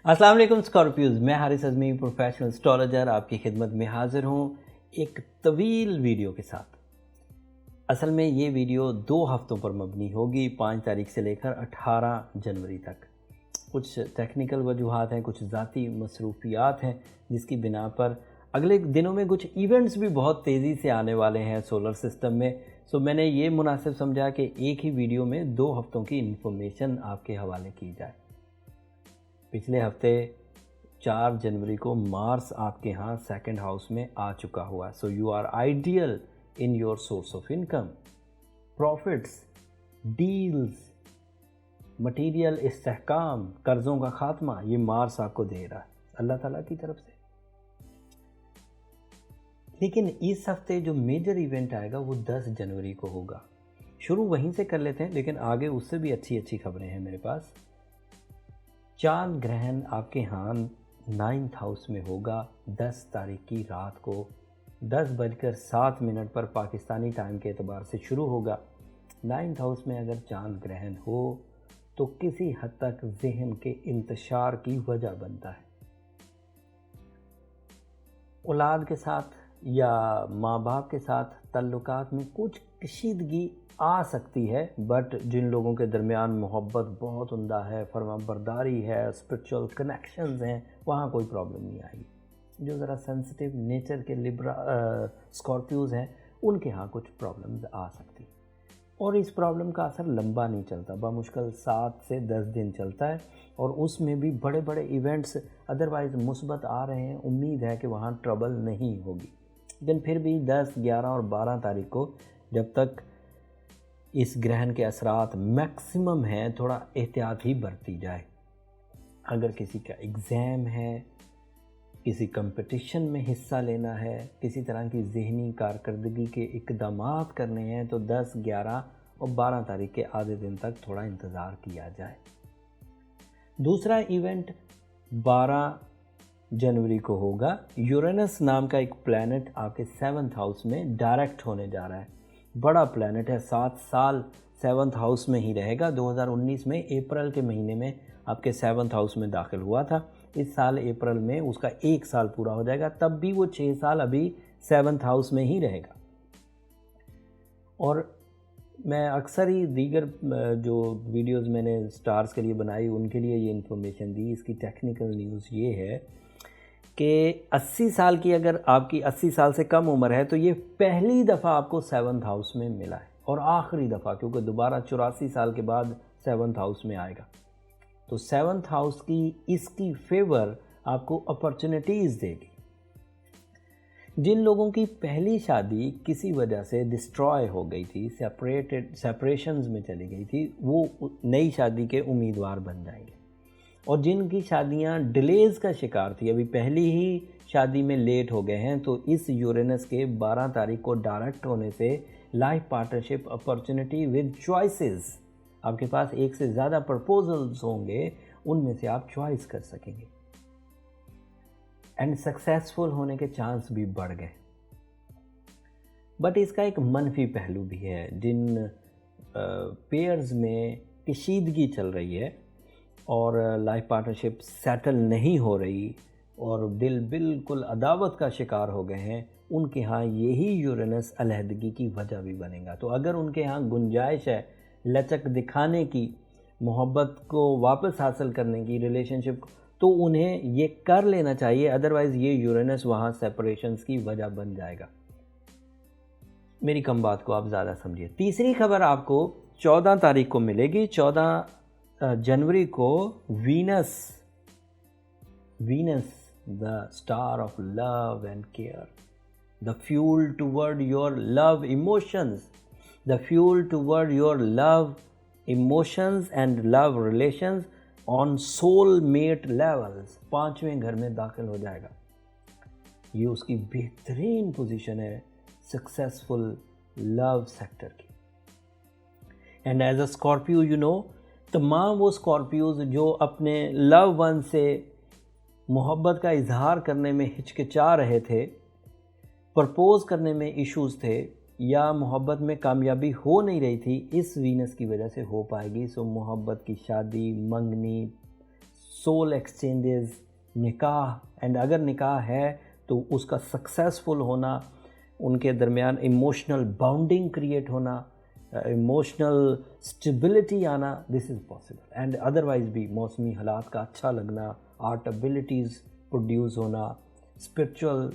अस्सलाम वालेकुम स्कॉर्पियोज, मैं हारिस अज़मी प्रोफेशनल एस्ट्रोलॉजर आपकी खिदमत में हाज़िर हूँ एक तवील वीडियो के साथ। असल में ये वीडियो 2 हफ्तों पर मबनी होगी, 5 तारीख से लेकर 18 जनवरी तक। कुछ टेक्निकल वजूहात हैं, कुछ ज़ाती मसरूफियात हैं जिसकी बिना पर अगले दिनों में कुछ इवेंट्स भी बहुत तेज़ी से आने वाले हैं सोलर सिस्टम में। सो मैंने ये मुनासिब समझा कि एक ही वीडियो में 2 हफ्तों की इन्फॉर्मेशन आपके हवाले की जाए। पिछले हफ्ते 4 जनवरी को मार्स आपके यहाँ सेकंड हाउस में आ चुका हुआ। So you are ideal in your source of income, profits, deals, material इस्तेहकाम, कर्ज़ों का खात्मा, ये मार्स आपको दे रहा है अल्लाह ताला की तरफ से। लेकिन इस हफ्ते जो मेजर इवेंट आएगा वो 10 जनवरी को होगा। शुरू वहीं से कर लेते हैं, लेकिन आगे उससे भी अच्छी अच्छी खबरें हैं मेरे पास। चांद ग्रहण आपके यहाँ 9th हाउस में होगा 10 तारीख की रात को 10:07 पर पाकिस्तानी टाइम के एतबार से शुरू होगा। 9th हाउस में अगर चांद ग्रहण हो तो किसी हद तक जहन के इंतशार की वजह बनता है। औलाद के साथ या माँ बाप के साथ ताल्लुकात में कुछ कशीदगी आ सकती है, बट जिन लोगों के दरमियान मोहब्बत बहुत उम्दा है, फरमाबरदारी है, स्पिरिचुअल कनेक्शंस हैं, वहाँ कोई प्रॉब्लम नहीं आएगी। जो ज़रा सेंसिटिव नेचर के स्कॉर्पियोज़ हैं उनके यहाँ कुछ प्रॉब्लम्स आ सकती हैं, और इस प्रॉब्लम का असर लंबा नहीं चलता, बामुश्किल 7 से 10 दिन चलता है, और उसमें भी बड़े बड़े इवेंट्स अदरवाइज़ मुस्बत आ रहे हैं। उम्मीद है कि वहाँ ट्रबल नहीं होगी, लेकिन फिर भी 10, 11 और 12 तारीख को जब तक इस ग्रहण के असरात मैक्सिमम हैं, थोड़ा एहतियात ही बरती जाए। अगर किसी का एग्ज़ाम है, किसी कंपटीशन में हिस्सा लेना है, किसी तरह की ज़हनी कारकर्दगी के इक़दामात करने हैं, तो 10, 11 और 12 तारीख के आधे दिन तक थोड़ा इंतज़ार किया जाए। दूसरा इवेंट 12 जनवरी को होगा। यूरेनस नाम का एक प्लैनेट आपके 7th हाउस में डायरेक्ट होने जा रहा है। बड़ा प्लैनेट है, 7 साल 7th हाउस में ही रहेगा। 2019 में अप्रैल के महीने में आपके 7th हाउस में दाखिल हुआ था। इस साल अप्रैल में उसका 1 साल पूरा हो जाएगा, तब भी वो 6 साल अभी 7th हाउस में ही रहेगा। और मैं अक्सर ही दीगर जो वीडियोस मैंने स्टार्स के लिए बनाई उनके लिए ये इन्फॉर्मेशन दी। इसकी टेक्निकल न्यूज़ ये है कि 80 साल की अगर आपकी 80 साल से कम उम्र है तो ये पहली दफ़ा आपको 7th हाउस में मिला है, और आखिरी दफ़ा, क्योंकि दोबारा 84 साल के बाद 7th हाउस में आएगा। तो 7th हाउस की इसकी फेवर आपको अपॉर्चुनिटीज़ देगी। जिन लोगों की पहली शादी किसी वजह से डिस्ट्रॉय हो गई थी, सेपरेशंस में चली गई थी, वो नई शादी के उम्मीदवार बन जाएंगे। और जिनकी शादियां डिलेज़ का शिकार थी, अभी पहली ही शादी में लेट हो गए हैं, तो इस यूरेनस के 12 तारीख को डायरेक्ट होने से life partnership opportunity with choices, आपके पास एक से ज़्यादा प्रपोजल्स होंगे, उनमें से आप चॉइस कर सकेंगे, एंड सक्सेसफुल होने के चांस भी बढ़ गए। बट इसका एक मनफी पहलू भी है। जिन पेयर्स में कशीदगी चल रही है और लाइफ पार्टनरशिप सेटल नहीं हो रही और दिल बिल्कुल अदावत का शिकार हो गए हैं, उनके यहाँ यही यूरेनस अलहदगी की वजह भी बनेगा। तो अगर उनके यहाँ गुंजाइश है लचक दिखाने की, मोहब्बत को वापस हासिल करने की, रिलेशनशिप, तो उन्हें ये कर लेना चाहिए, अदरवाइज़ ये यूरेनस वहाँ सेपरेशंस की वजह बन जाएगा। मेरी कम बात को आप ज़्यादा समझिए। तीसरी खबर आपको 14 तारीख को मिलेगी। 14 जनवरी को Venus, the star of love and care, the fuel toward your love emotions, the fuel toward your love emotions and love relations on soul mate levels 5वें घर में दाखिल हो जाएगा। ये उसकी बेहतरीन पोजीशन है सक्सेसफुल लव सेक्टर की। And as a Scorpio you know, तमाम वो स्कॉर्पियोज जो अपने लव वन से मोहब्बत का इजहार करने में हिचकिचा रहे थे, प्रपोज करने में इश्यूज़ थे, या मोहब्बत में कामयाबी हो नहीं रही थी, इस वीनस की वजह से हो पाएगी। सो मोहब्बत की शादी, मंगनी, سول ایکسچینجز، نکاح، اینڈ اگر نکاح ہے تو اس کا سکسیسفل ہونا، ان کے درمیان ایموشنل باؤنڈنگ کریٹ ہونا، ایموشنل اسٹیبلٹی آنا، دس از پاسبل. اینڈ ادروائز بھی موسمی حالات کا اچھا لگنا، آرٹ ابیلٹیز پروڈیوس ہونا، اسپرچول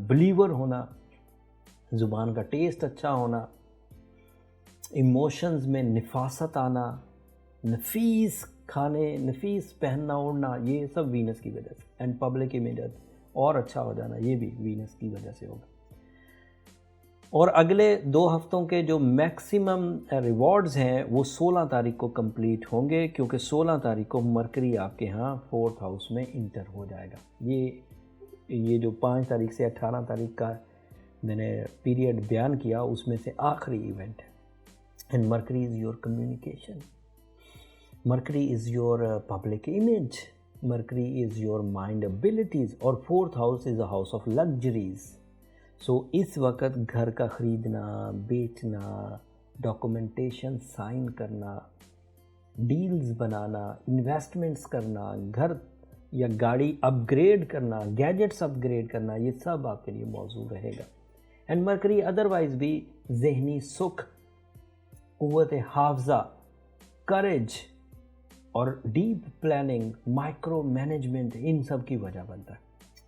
بلیور ہونا، زبان کا ٹیسٹ اچھا ہونا، ایموشنز میں نفاست آنا، نفیس کھانے، نفیس پہننا اوڑھنا، یہ سب وینس کی وجہ سے. اینڈ پبلک امیجز اور اچھا ہو جانا، یہ بھی وینس کی وجہ سے ہوگا. اور اگلے 2 ہفتوں کے جو میکسیمم ریوارڈز ہیں وہ 16 تاریخ کو کمپلیٹ ہوں گے، کیونکہ 16 تاریخ کو مرکری آپ کے ہاں 4th ہاؤس میں انٹر ہو جائے گا. یہ جو 5 تاریخ سے 18 تاریخ کا میں نے پیریڈ بیان کیا، اس میں سے آخری ایونٹ ہے. And Mercury is your communication, Mercury is your public image, Mercury is your mind abilities, اور 4th house is a house of luxuries. So اس وقت گھر کا خریدنا، بیچنا، ڈاکومنٹیشن سائن کرنا، ڈیلز بنانا، انویسٹمنٹس کرنا، گھر یا گاڑی اپ گریڈ کرنا، گیجٹس اپ گریڈ کرنا، یہ سب آپ کے لیے موضوع رہے گا. اینڈ مرکری ادروائز بھی ذہنی سکھ، قوت حافظہ، کریج اور ڈیپ پلاننگ، مائکرو مینجمنٹ، ان سب کی وجہ بنتا ہے.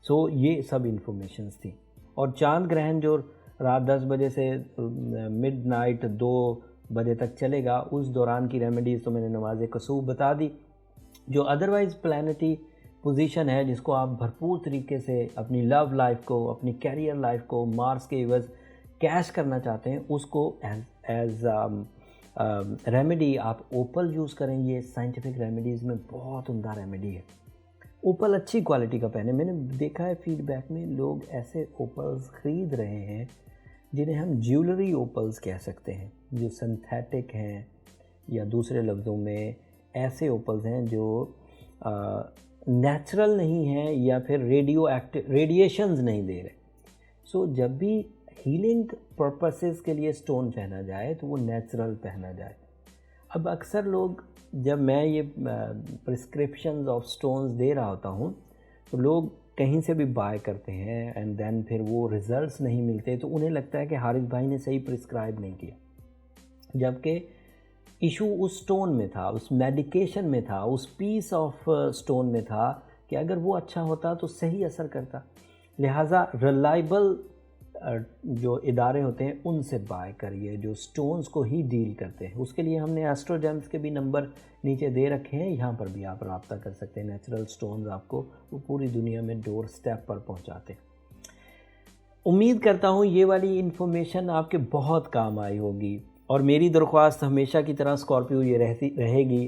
سو یہ سب انفارمیشنز تھیں. اور چاند گرہن جو رات 10 بجے سے مڈ نائٹ 2 بجے تک چلے گا، اس دوران کی ریمیڈیز تو میں نے نماز کسوف بتا دی. جو ادروائز پلانٹی پوزیشن ہے جس کو آپ بھرپور طریقے سے اپنی لو لائف کو، اپنی کیریئر لائف کو مارس کے عوض کیش کرنا چاہتے ہیں، اس کو ایز ریمیڈی آپ اوپل یوز کریں. یہ سائنٹیفک ریمیڈیز میں بہت عمدہ ریمیڈی ہے. اوپل اچھی کوالٹی کا پہنے، میں نے دیکھا ہے فیڈ بیک میں لوگ ایسے اوپلز خرید رہے ہیں جنہیں ہم جیولری اوپلز کہہ سکتے ہیں، جو سنتھیٹک ہیں، یا دوسرے لفظوں میں ایسے اوپلز ہیں جو نیچرل نہیں ہیں یا پھر ریڈیشنز نہیں دے رہے. سو جب بھی ہیلنگ پرپسز کے لیے سٹون پہنا جائے تو وہ نیچرل پہنا جائے. اب اکثر لوگ، جب میں یہ پرسکرپشنز آف سٹونز دے رہا ہوتا ہوں تو لوگ کہیں سے بھی بائی کرتے ہیں، اینڈ دین پھر وہ ریزلٹس نہیں ملتے تو انہیں لگتا ہے کہ حارث بھائی نے صحیح پرسکرائب نہیں کیا، جبکہ ایشو اس سٹون میں تھا، اس میڈیکیشن میں تھا، اس پیس آف سٹون میں تھا کہ اگر وہ اچھا ہوتا تو صحیح اثر کرتا. لہٰذا ریلائبل جو ادارے ہوتے ہیں ان سے بائی کریے جو سٹونز کو ہی ڈیل کرتے ہیں. اس کے لیے ہم نے ایسٹرو جیمز کے بھی نمبر نیچے دے رکھے ہیں، یہاں پر بھی آپ رابطہ کر سکتے ہیں. نیچرل سٹونز آپ کو وہ پوری دنیا میں ڈور سٹیپ پر پہنچاتے ہیں. امید کرتا ہوں یہ والی انفارمیشن آپ کے بہت کام آئی ہوگی، اور میری درخواست ہمیشہ کی طرح اسکارپیو یہ رہے گی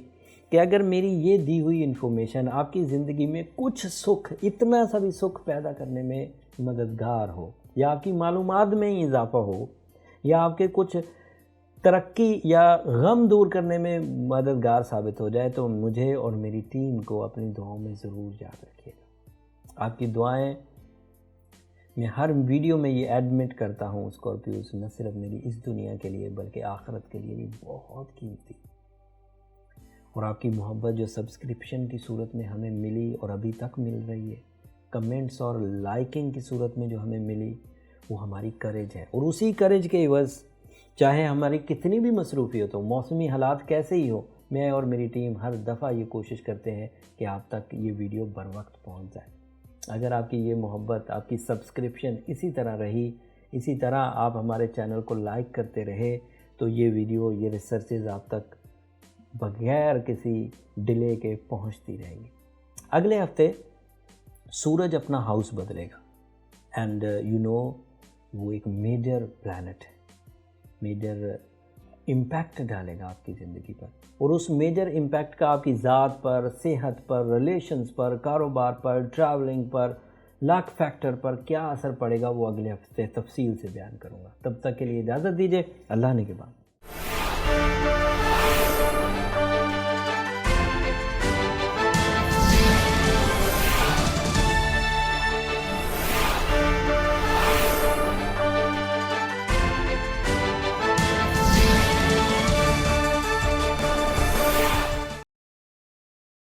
کہ اگر میری یہ دی ہوئی انفارمیشن آپ کی زندگی میں کچھ سکھ، اتنا سا بھی سکھ پیدا کرنے میں مددگار ہو، یا آپ کی معلومات میں ہی اضافہ ہو، یا آپ کے کچھ ترقی یا غم دور کرنے میں مددگار ثابت ہو جائے، تو مجھے اور میری ٹیم کو اپنی دعاؤں میں ضرور یاد رکھیے گا. آپ کی دعائیں، میں ہر ویڈیو میں یہ ایڈمٹ کرتا ہوں، اسکارپیوز نہ صرف میری اس دنیا کے لیے بلکہ آخرت کے لیے بھی بہت قیمتی. اور آپ کی محبت جو سبسکرپشن کی صورت میں ہمیں ملی اور ابھی تک مل رہی ہے، کمنٹس اور لائکنگ کی صورت میں جو ہمیں ملی، وہ ہماری کریج ہے. اور اسی کریج کے عوض چاہے ہماری کتنی بھی مصروفیت ہو، موسمی حالات کیسے ہی ہو، میں اور میری ٹیم ہر دفعہ یہ کوشش کرتے ہیں کہ آپ تک یہ ویڈیو بر وقت پہنچ جائے. اگر آپ کی یہ محبت، آپ کی سبسکرپشن اسی طرح رہی، اسی طرح آپ ہمارے چینل کو لائک کرتے رہے، تو یہ ویڈیو، یہ ریسرچز آپ تک بغیر کسی ڈیلے کے پہنچتی رہیں گی. اگلے ہفتے سورج اپنا ہاؤس بدلے گا، اینڈ یو نو وہ ایک میجر پلانٹ ہے، میجر امپیکٹ ڈالے گا آپ کی زندگی پر. اور اس میجر امپیکٹ کا آپ کی ذات پر، صحت پر، ریلیشنز پر، کاروبار پر، ٹریولنگ پر، لک فیکٹر پر کیا اثر پڑے گا، وہ اگلے ہفتے تفصیل سے بیان کروں گا. تب تک کے لیے اجازت دیجیے. اللہ نے کے بعد.